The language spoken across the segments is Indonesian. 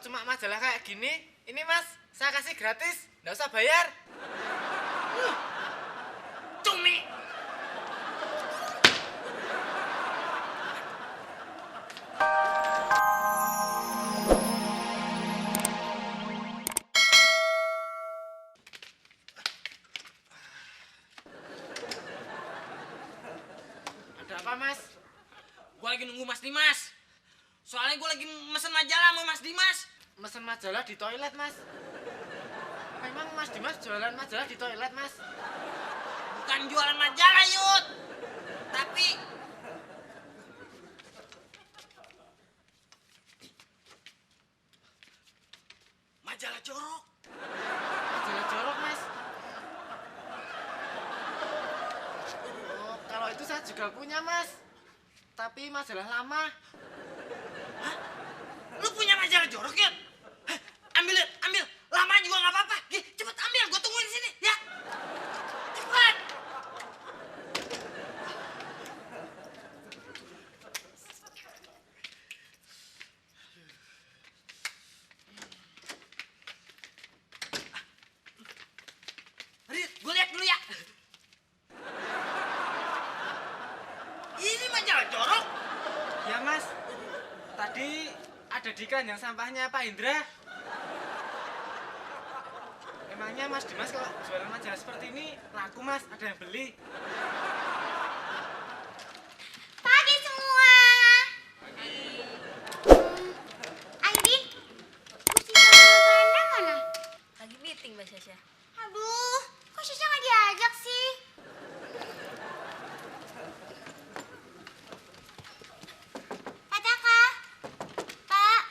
cuma majalah kayak gini, ini mas, saya kasih gratis, nggak usah bayar. Cumi. Ada apa mas? Gua lagi nunggu Mas Dimas. Soalnya gua lagi mesen majalah sama Mas Dimas. Mesen majalah di toilet mas. Memang mas Dimas jualan majalah di toilet mas? Bukan jualan majalah, Yud. Tapi majalah jorok. Majalah jorok mas. Oh, kalau itu saya juga punya mas. Tapi majalah lama. Hah? Lu punya majalah jorok, Yud? Hah? Ambil, Yud, ambil. Lama juga nggak apa-apa. Nih, cepet ambil. Gua tungguin di sini, ya. Cepet. Rit, gue lihat dulu ya. Ini majalah jorok. Ya mas, tadi ada di keranjang sampahnya Pak Indra. Emangnya mas Dimas kalau jualan majalah seperti ini laku mas, ada yang beli? Pagi semua. Aidin, Gusti sama Brenda mana? Lagi meeting Mbak Sasha. Aduh, kok Sasha nggak diajak sih? Pak Taka, Pak,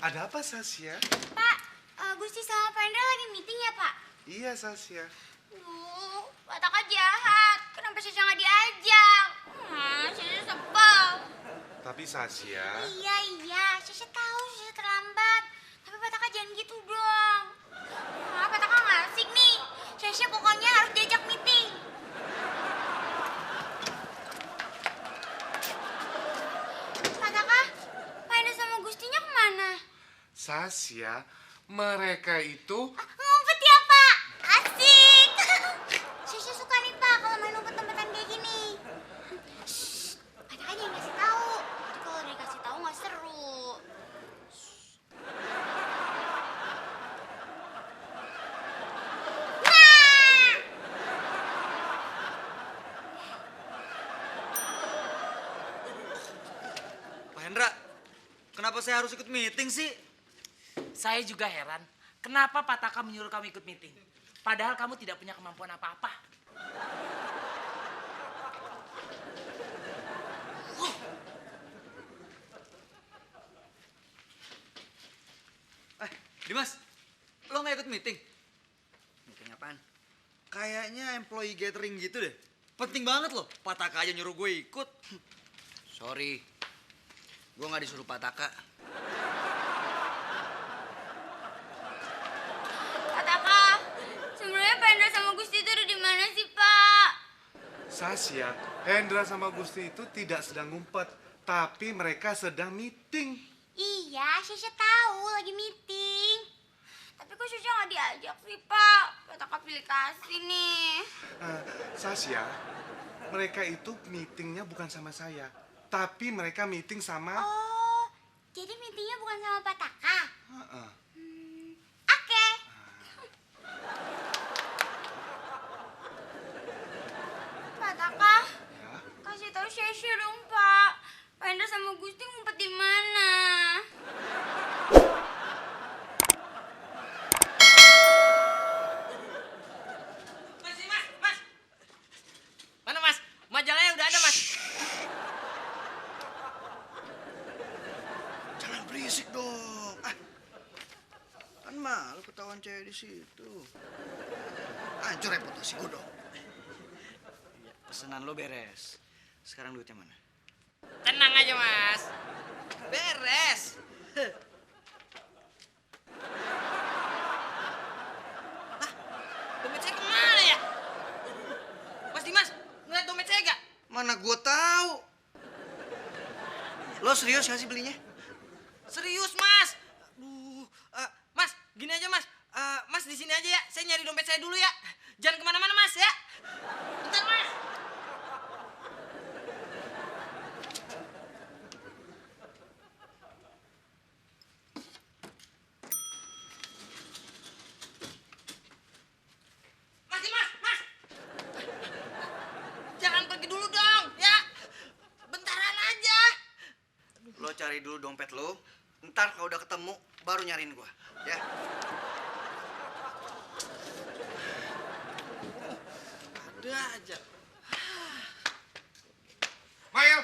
Ada apa, Sasya? Pak, Gusti sama Brenda lagi meeting ya Pak? Iya, Sasya. Duh, Pak Taka jahat. Kenapa Sasha nggak diajak? Sasha sebel. Tapi Sasya, Iya, Sasha tahu Sasha terlambat. Tapi Pak Taka jangan gitu dong. Pak Taka nggak asik nih. Sasha pokoknya harus diajak meeting. Pak Taka, Pak Enda sama Gustinya kemana? Sasya, mereka itu Ngumpet ya Pak, asik. Sasha suka nih Pak kalau main umpet-umpetan kayak gini. Shh, Pak Taka jangan kasih tahu. Nanti kalau dia kasih tahu nggak seru. Pak Hendra, kenapa saya harus ikut meeting sih? Saya juga heran, kenapa Pak Taka menyuruh kamu ikut meeting? Padahal kamu tidak punya kemampuan apa-apa. Dimas, lo nggak ikut meeting? Meeting apaan? Kayaknya employee gathering gitu deh. Penting banget loh, Pak Taka aja nyuruh gue ikut. Sorry, gue nggak disuruh Pak Taka. Pak Taka, sebenarnya Pak Enda sama Gusti itu ada di mana sih Pak? Sasya, Hendra sama Gusti itu tidak sedang ngumpet, tapi mereka sedang meeting. Iya, Sasha tahu lagi meeting. Tapi kok Sasha nggak diajak sih Pak? Pak Taka pilih kasih nih. Sasya, mereka itu meetingnya bukan sama saya, tapi mereka meeting sama. Oh, jadi meetingnya bukan sama Pak Taka? Heeh. Oke. Pak Taka, Ya. kasih tahu Sasha dong Pak. Pak Enda sama Gusti ngumpet di mana? Mas, Mas. Mana Mas? Majalahnya udah ada Mas. Jangan berisik dong. Kan malu ketahuan cewek di situ. Hancur reputasi gue dong. Pesanan lo beres. Sekarang duitnya mana? Tenang aja Mas. Beres. Dompet saya kemana ya? Mas Dimas, ngeliat dompet saya gak? Mana gue tahu. Lo serius gak sih belinya? Serius, Mas. Aduh, Mas, gini aja, Mas. Mas di sini aja ya. Saya nyari dompet saya dulu ya. Jangan kemana-mana, Mas ya. Bentar, Mas. Mas. Jangan pergi dulu dong, ya. Bentaran aja. Lo cari dulu dompet lo. Ntar kalau udah ketemu, baru nyariin gua. Ya. Ada aja. Mail,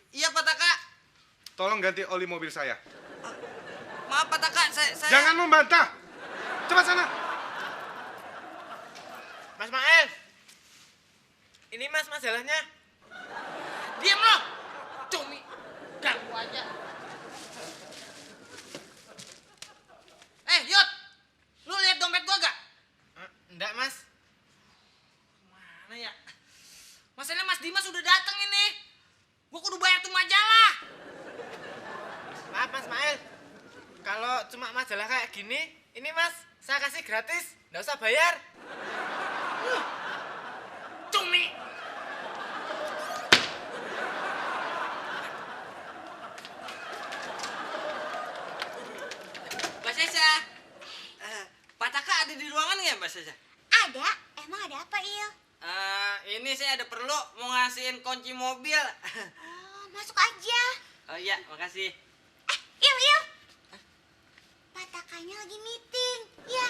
Iya, Pak Taka. tolong ganti oli mobil saya. Maaf, Pak Taka. Saya... Jangan membantah. Cepat sana. Mas Mael. Ini Mas majalahnya. Diam lo. Cumi. Ganggu aja. Yot. Lu lihat dompet gua gak? Enggak, Mas. Mana ya? Masalahnya Mas Dimas udah datang ini. Gua kudu bayar tuh majalah. Maaf, Mas Mael. Kalau cuma majalah kayak gini, ini Mas, saya kasih gratis. Nggak usah bayar. Cumi. Mbak Sesa. Pak Taka ada di ruangan nggak, Mbak Sesa? Ada? Emang ada apa, Il? Ini saya ada perlu mau ngasihin kunci mobil. Oh, masuk aja. Oh iya, makasih. Il. Patakanya lagi meeting. Ya,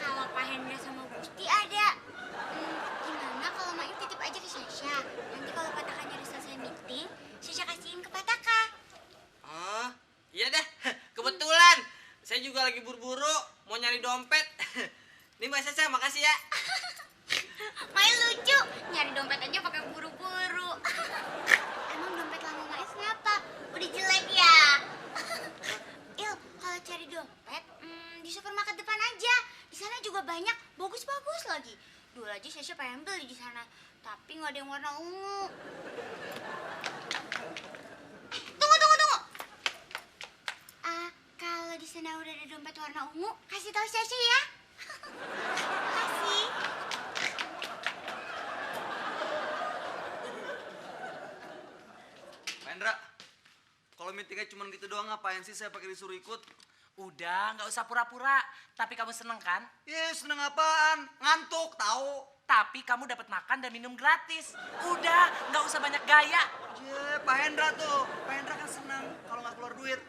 kalau Pak Hendra sama Gusti ada. Gimana kalau Main titip aja ke Sasha? Nanti kalau Patakanya udah selesai meeting, Sasha kasihin ke Pataka. Oh, iya dah. Kebetulan saya juga lagi buru-buru mau nyari dompet. Nih Mbak Sasa, makasih ya. Main lucu, nyari dompet aja pakai buru-buru. Emang dompet lama Main kenapa? Udah jelek ya? Il, kalau cari dompet, di supermarket depan aja. Di sana juga banyak, bagus-bagus lagi. Dulu aja Sasha pengen beli di sana, tapi nggak ada yang warna ungu. Tunggu. Kalau di sana udah ada dompet warna ungu, kasih tahu Sasha ya. Kasih. Hendra, kalau meetingnya cuma gitu doang, ngapain sih saya pakai disuruh ikut? Udah, nggak usah pura-pura. Tapi kamu seneng kan? Ya, seneng apaan? Ngantuk, tahu? Tapi kamu dapat makan dan minum gratis. Udah, nggak usah banyak gaya. Ya, Pak Hendra tuh. Pak Hendra kan seneng kalau nggak keluar duit.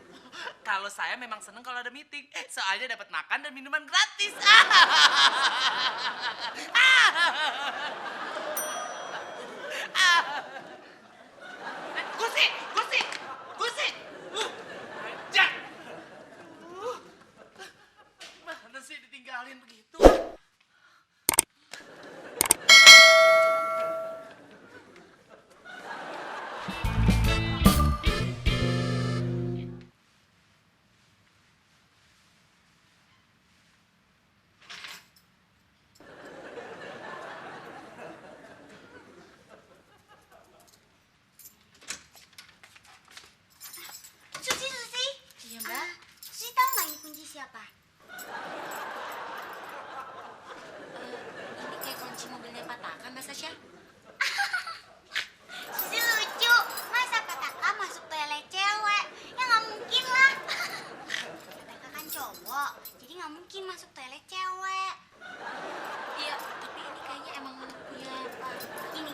Kalau saya memang seneng kalau ada meeting. Soalnya dapat makan dan minuman gratis. Gusti. Mana sih ditinggalin begitu? Susi. Iya, Mbak. Susi tahu nggak ini kunci siapa? Ini kayak kunci mobilnya Pataka, Mbak Sasha. Susi lucu. Masa Pataka masuk toilet cewek? Ya nggak mungkin lah. Pataka kan cowok, jadi nggak mungkin masuk toilet cewek. Iya, tapi ini kayaknya emang punya Pak. Gini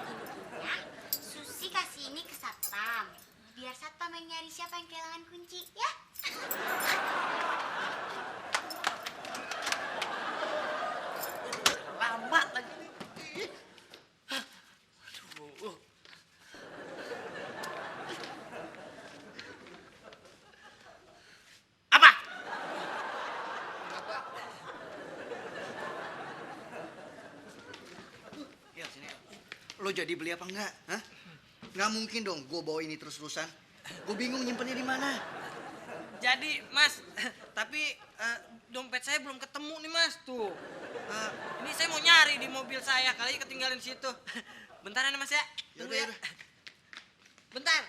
ya. Susi kasih ini ke satpam. Biar satpam yang nyari siapa yang kehilangan kunci, ya? Lama lagi. Apa? Ya, sini. Lo jadi beli apa enggak? Hah? Nggak mungkin dong gue bawa ini terus-terusan. Gue bingung nyimpennya di mana. Jadi, Mas, tapi dompet saya belum ketemu nih, Mas. Tuh. Ini saya mau nyari di mobil saya, kali ketinggalin situ. Bentaran ya, Mas ya. Yaudah, Tunggu ya. yaudah. Bentar.